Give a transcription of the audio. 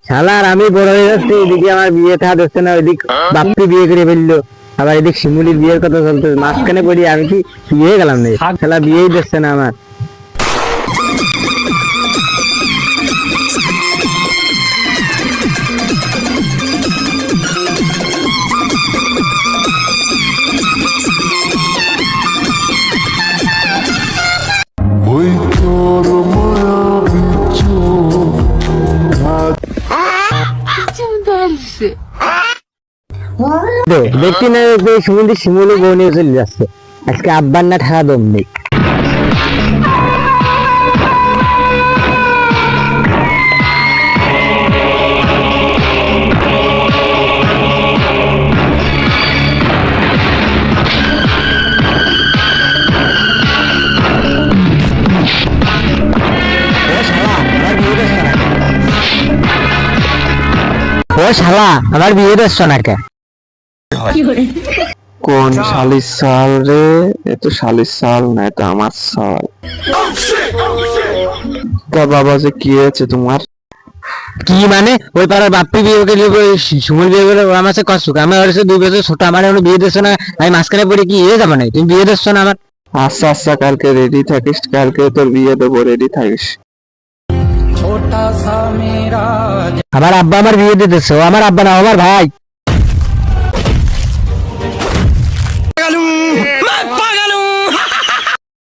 শালার আমি বড় হয়ে যাচ্ছি, এদিকে আমার বিয়ে থা হচ্ছে না, ওইদিক বাপ্পি বিয়ে করে ফেললো, আবার এদিক শিমুলির বিয়ের কথা চলতেছে, মাঝখানে পড়ি আমি কি বিয়ে গেলাম না, শালা বিয়েই দিচ্ছে না আমার। দেখছি না সমুদ্রে শিমুলি বউ নিয়ে চলে যাচ্ছে, আজকে আব্বার না ঠাকা দম নেই। ও শালা আমার বিয়ে দিচ্ছ না কে? কোন শালির সাল রে? এত শালির সাল না, এটা আমার সাল। তা বাবা যে কি হয়েছে তোমার? কি মানে ওই পাড়ার বাপ্পি বিয়ে করে শিমুল বিয়ে করে, ও আমার সাথে কষ্ট, আমি ওর সাথে 2 বছর ছোট, আমার এখনো বিয়ে দিচ্ছ না, আমি মাঝখানে পড়ে কি ইয়ে যাবো না? তুমি বিয়ে দিচ্ছ না আমার? আচ্ছা আচ্ছা, কালকে রেডি থাকিস, কালকে তোর বিয়ে দেবো, রেডি থাকিস। আমার আব্বা আমার বিয়ে দিতেছে, ও আমার আব্বা না, আমার ভাই।